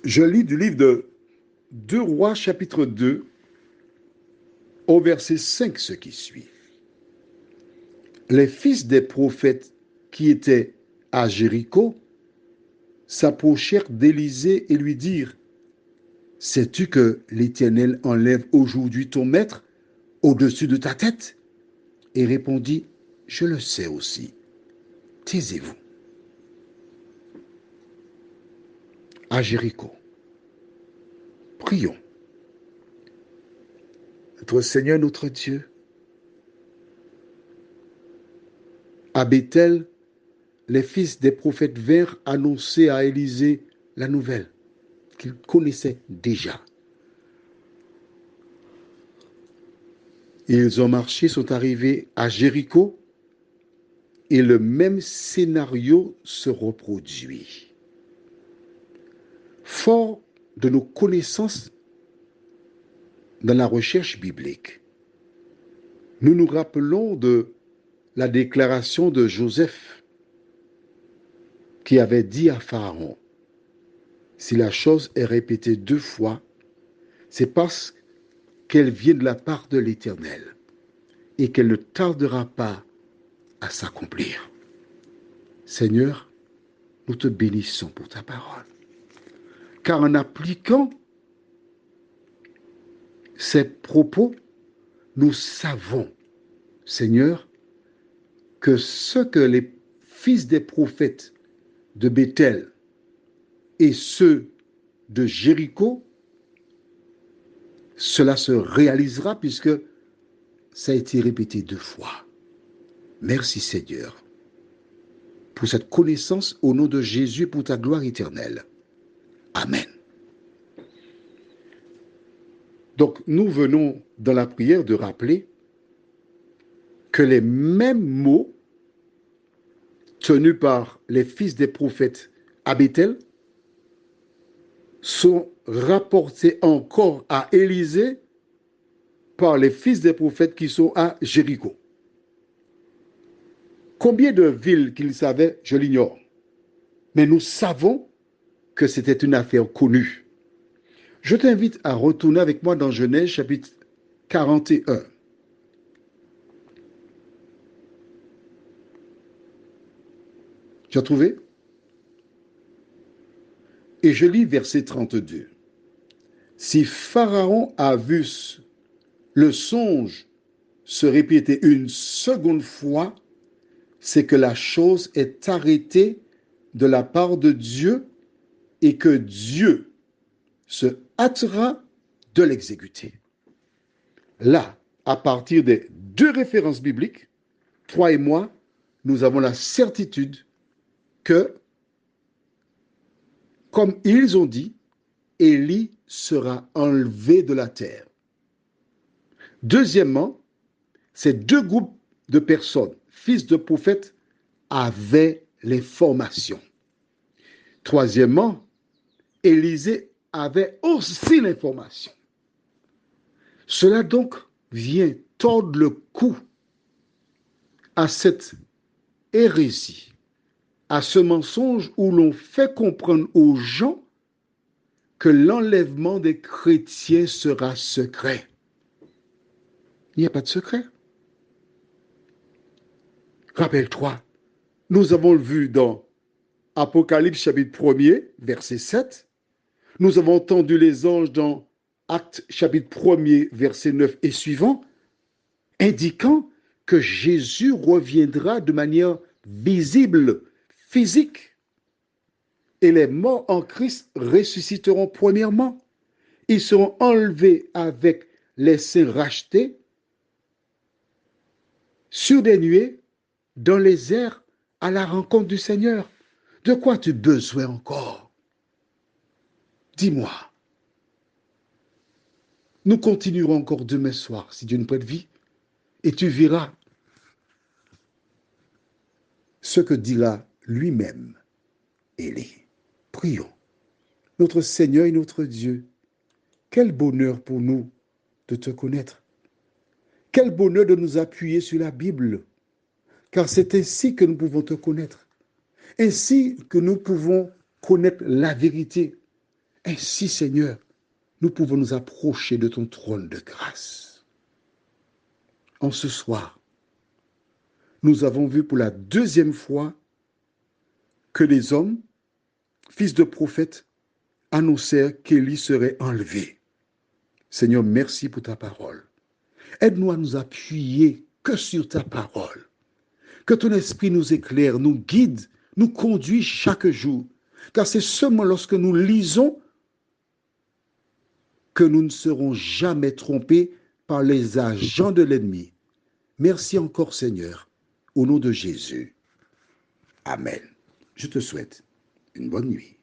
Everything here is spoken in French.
Je lis du livre de 2 Rois, chapitre 2, au verset 5, ce qui suit. Les fils des prophètes qui étaient à Jéricho s'approchèrent d'Élisée et lui dirent: sais-tu que l'Éternel enlève aujourd'hui ton maître au-dessus de ta tête? Et répondit: je le sais aussi. Taisez-vous. À Jéricho. Prions. Notre Seigneur, notre Dieu, à Béthel, les fils des prophètes vinrent annoncer à Élisée la nouvelle qu'ils connaissaient déjà. Ils ont marché, sont arrivés à Jéricho, et le même scénario se reproduit. Fort de nos connaissances dans la recherche biblique, nous nous rappelons de la déclaration de Joseph qui avait dit à Pharaon: si la chose est répétée 2 fois, c'est parce qu'elle vient de la part de l'Éternel et qu'elle ne tardera pas à s'accomplir. Seigneur, nous te bénissons pour ta parole. Car en appliquant ces propos, nous savons, Seigneur, que ce que les fils des prophètes de Béthel et ceux de Jéricho, cela se réalisera puisque ça a été répété 2 fois. Merci Seigneur pour cette connaissance au nom de Jésus pour ta gloire éternelle. Amen. Donc nous venons dans la prière de rappeler que les mêmes mots tenus par les fils des prophètes à Béthel sont rapportés encore à Élisée par les fils des prophètes qui sont à Jéricho. Combien de villes qu'ils savaient, je l'ignore. Mais nous savons que c'était une affaire connue. Je t'invite à retourner avec moi dans Genèse chapitre 41. Tu as trouvé? Et je lis verset 32. Si Pharaon a vu le songe se répéter une seconde fois, c'est que la chose est arrêtée de la part de Dieu et que Dieu se hâtera de l'exécuter. Là, à partir des 2 références bibliques, toi et moi, nous avons la certitude que, comme ils ont dit, Élie sera enlevé de la terre. Deuxièmement, ces 2 groupes de personnes, fils de prophètes, avaient les formations. Troisièmement, Élisée avait aussi l'information. Cela donc vient tordre le cou à cette hérésie, à ce mensonge où l'on fait comprendre aux gens que l'enlèvement des chrétiens sera secret. Il n'y a pas de secret. Rappelle-toi, nous avons vu dans Apocalypse chapitre 1er, verset 7. Nous avons entendu les anges dans Actes chapitre 1er, verset 9 et suivant, indiquant que Jésus reviendra de manière visible, physique. Et les morts en Christ ressusciteront premièrement. Ils seront enlevés avec les saints rachetés sur des nuées, dans les airs, à la rencontre du Seigneur. De quoi as-tu besoin encore? Dis-moi. Nous continuerons encore demain soir, si Dieu nous prête vie, et tu verras ce que dira lui-même Élie. Prions. Notre Seigneur et notre Dieu, quel bonheur pour nous de te connaître. Quel bonheur de nous appuyer sur la Bible, car c'est ainsi que nous pouvons te connaître, ainsi que nous pouvons connaître la vérité, Ainsi, Seigneur, nous pouvons nous approcher de ton trône de grâce. En ce soir, nous avons vu pour la deuxième fois que les hommes, fils de prophètes, annoncèrent qu'Élie serait enlevé. Seigneur, merci pour ta parole. Aide-nous à nous appuyer que sur ta parole. Que ton esprit nous éclaire, nous guide, nous conduit chaque jour. Car c'est seulement lorsque nous lisons que nous ne serons jamais trompés par les agents de l'ennemi. Merci encore, Seigneur, au nom de Jésus. Amen. Je te souhaite une bonne nuit.